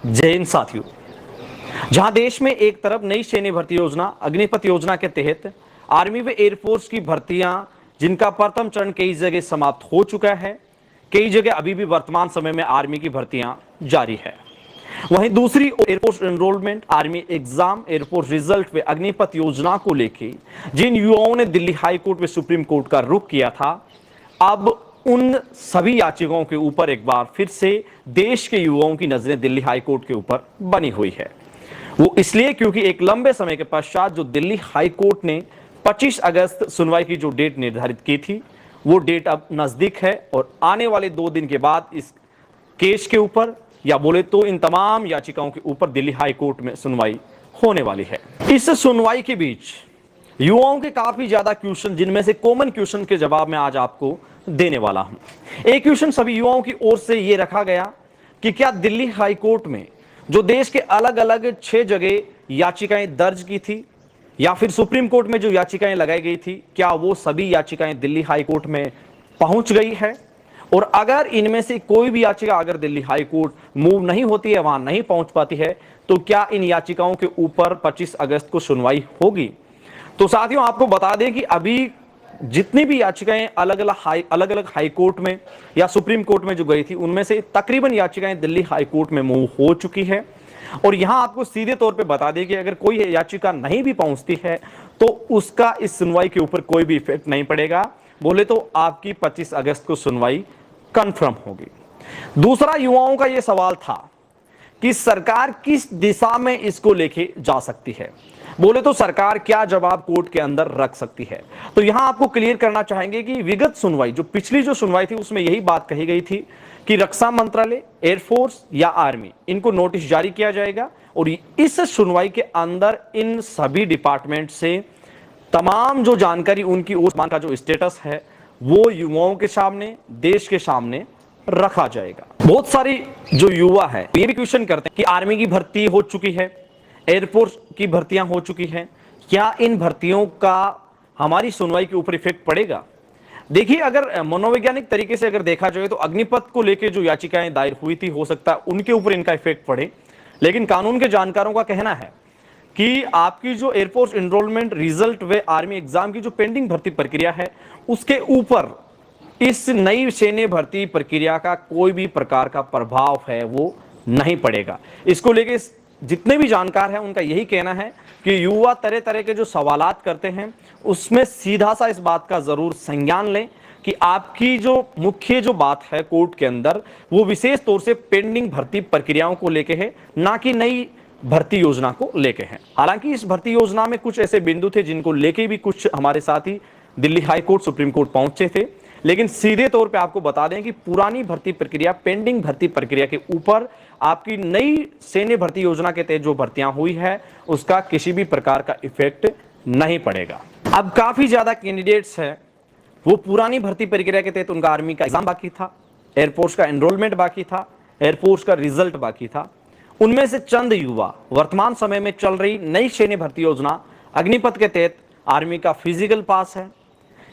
जय हिंद साथियों। जहां देश में एक तरफ नई सैन्य भर्ती योजना अग्निपथ योजना के तहत आर्मी व एयरफोर्स की भर्तियां जिनका प्रथम चरण कई जगह समाप्त हो चुका है, कई जगह अभी भी वर्तमान समय में आर्मी की भर्तियां जारी है। वहीं दूसरी air force enrolment, army exam, air force result व अग्निपथ योजना को लेकर जिन युवाओं ने दिल्ली हाई कोर्ट व सुप्रीम कोर्ट का रुख किया था, अब उन सभी याचिकाओं के ऊपर एक बार फिर से देश के युवाओं की नजरें दिल्ली हाई कोर्ट के ऊपर बनी हुई है। वो इसलिए क्योंकि एक लंबे समय के पश्चात जो दिल्ली हाई कोर्ट ने 25 अगस्त सुनवाई की जो डेट निर्धारित की थी, वो डेट अब नजदीक है और आने वाले 2 दिन के बाद इस केस के ऊपर, या बोले तो इन तमाम याचिकाओं के ऊपर दिल्ली हाई कोर्ट में सुनवाई होने वाली है। इस सुनवाई के बीच युवाओं के काफी ज्यादा क्वेश्चन, जिनमें से कॉमन क्वेश्चन के जवाब मैं आज आपको देने वाला हूं। एक क्वेश्चन सभी युवाओं की ओर से यह रखा गया कि क्या दिल्ली हाई कोर्ट में जो देश के अलग अलग 6 जगह याचिकाएं दर्ज की थी, या फिर सुप्रीम कोर्ट में जो याचिकाएं लगाई गई थी, क्या वो सभी याचिकाएं दिल्ली हाई कोर्ट में पहुंच गई है? और अगर इनमें से कोई भी याचिका अगर दिल्ली हाई कोर्ट मूव नहीं होती है, वहां नहीं पहुंच पाती है, तो क्या इन याचिकाओं के ऊपर 25 अगस्त को सुनवाई होगी? तो साथियों, आपको बता दें कि अभी जितनी भी याचिकाएं अलग अलग हाई कोर्ट में या सुप्रीम कोर्ट में जो गई थी, उनमें से तकरीबन याचिकाएं दिल्ली हाई कोर्ट में मूव हो चुकी है। और यहां आपको सीधे तौर पे बता दें कि अगर कोई याचिका नहीं भी पहुंचती है तो उसका इस सुनवाई के ऊपर कोई भी इफेक्ट नहीं पड़ेगा। बोले तो आपकी 25 अगस्त को सुनवाई कंफर्म होगी। दूसरा, युवाओं का यह सवाल था कि सरकार किस दिशा में इसको लेके जा सकती है। बोले तो सरकार क्या जवाब कोर्ट के अंदर रख सकती है। तो यहां आपको क्लियर करना चाहेंगे कि विगत सुनवाई, जो पिछली जो सुनवाई थी, उसमें यही बात कही गई थी कि रक्षा मंत्रालय, एयरफोर्स या आर्मी, इनको नोटिस जारी किया जाएगा और इस सुनवाई के अंदर इन सभी डिपार्टमेंट से तमाम जो जानकारी उनकी उस का जो स्टेटस है वो युवाओं के सामने, देश के सामने रखा जाएगा। बहुत सारी जो युवा है ये भी क्वेश्चन करते हैं कि आर्मी की भर्ती हो चुकी है, एयरफोर्स की भर्तियां हो चुकी हैं, क्या इन भर्तियों का हमारी सुनवाई के ऊपर इफेक्ट पड़ेगा? देखिए, अगर मनोवैज्ञानिक तरीके से अगर देखा जाए तो अग्निपथ को लेकर जो याचिकाएं दायर हुई थी, हो सकता है उनके ऊपर इनका इफेक्ट पड़े, लेकिन कानून के जानकारों का कहना है कि आपकी जो एयरफोर्स एनरोलमेंट, रिजल्ट व आर्मी एग्जाम की जो पेंडिंग भर्ती प्रक्रिया है, उसके ऊपर इस नई सैन्य भर्ती प्रक्रिया का कोई भी प्रकार का प्रभाव है वो नहीं पड़ेगा। इसको लेके जितने भी जानकार हैं उनका यही कहना है कि युवा तरह तरह के जो सवालात करते हैं उसमें सीधा सा इस बात का जरूर संज्ञान लें कि आपकी जो मुख्य जो बात है कोर्ट के अंदर, वो विशेष तौर से पेंडिंग भर्ती प्रक्रियाओं को लेके है, ना कि नई भर्ती योजना को लेके है। हालांकि इस भर्ती योजना में कुछ ऐसे बिंदु थे जिनको लेके भी कुछ हमारे साथी Delhi high court, supreme court पहुंचे थे, लेकिन सीधे तौर पे आपको बता दें कि पुरानी भर्ती प्रक्रिया, पेंडिंग भर्ती प्रक्रिया के ऊपर आपकी नई सैन्य भर्ती योजना के तहत जो भर्तियां हुई है उसका किसी भी प्रकार का इफेक्ट नहीं पड़ेगा। अब काफी ज्यादा कैंडिडेट्स हैं, वो पुरानी भर्ती प्रक्रिया के तहत उनका आर्मी का एग्जाम बाकी था, एयरफोर्स का एनरोलमेंट बाकी था, एयरफोर्स का रिजल्ट बाकी था। उनमें से चंद युवा वर्तमान समय में चल रही नई सैन्य भर्ती योजना अग्निपथ के तहत आर्मी का फिजिकल पास है,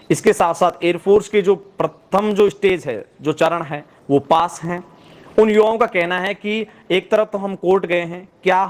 इसके साथ साथ एयरफोर्स के जो प्रथम जो स्टेज है, जो चरण है, वो पास हैं। उन युवाओं का कहना है कि एक तरफ तो हम कोर्ट गए हैं, क्या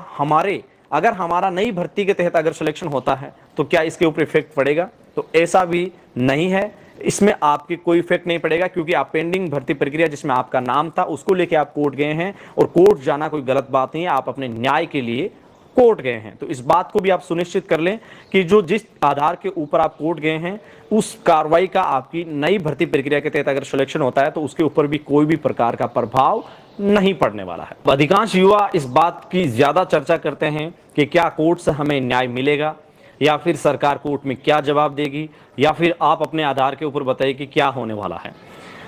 अगर हमारा नई भर्ती के तहत अगर सिलेक्शन होता है तो क्या इसके ऊपर इफेक्ट पड़ेगा? तो ऐसा भी नहीं है, इसमें आपकी कोई इफेक्ट नहीं पड़ेगा, क्योंकि आप पेंडिंग भर्ती प्रक्रिया जिसमें आपका नाम था उसको लेके आप कोर्ट गए हैं और कोर्ट जाना कोई गलत बात नहीं है, आप अपने न्याय के लिए कोर्ट गए हैं। तो इस बात को भी आप सुनिश्चित कर लें कि जो जिस आधार के ऊपर आप कोर्ट गए हैं उस कार्रवाई का आपकी नई भर्ती प्रक्रिया के तहत अगर सिलेक्शन होता है तो उसके ऊपर भी कोई भी प्रकार का प्रभाव नहीं पड़ने वाला है। अधिकांश युवा इस बात की ज्यादा चर्चा करते हैं कि क्या कोर्ट से हमें न्याय मिलेगा, या फिर सरकार कोर्ट में क्या जवाब देगी, या फिर आप अपने आधार के ऊपर बताइए कि क्या होने वाला है।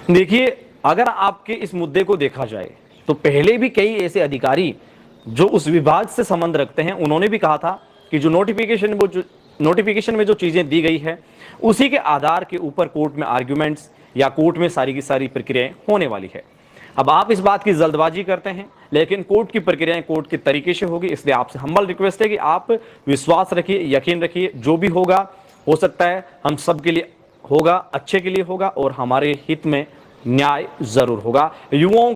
देखिए, अगर आपके इस मुद्दे को देखा जाए तो पहले भी कई ऐसे अधिकारी जो उस विभाग से संबंध रखते हैं, उन्होंने भी कहा था कि जो नोटिफिकेशन में जो चीजें दी गई है उसी के आधार के ऊपर कोर्ट में आर्ग्यूमेंट्स या कोर्ट में सारी की सारी प्रक्रियाएं होने वाली है। अब आप इस बात की जल्दबाजी करते हैं, लेकिन कोर्ट की प्रक्रियाएं कोर्ट के तरीके से होगी, इसलिए आपसे हम्बल रिक्वेस्ट है कि आप विश्वास रखिए, यकीन रखिए, जो भी होगा हो सकता है हम सब के लिए होगा, अच्छे के लिए होगा और हमारे हित में न्याय जरूर होगा। युवाओं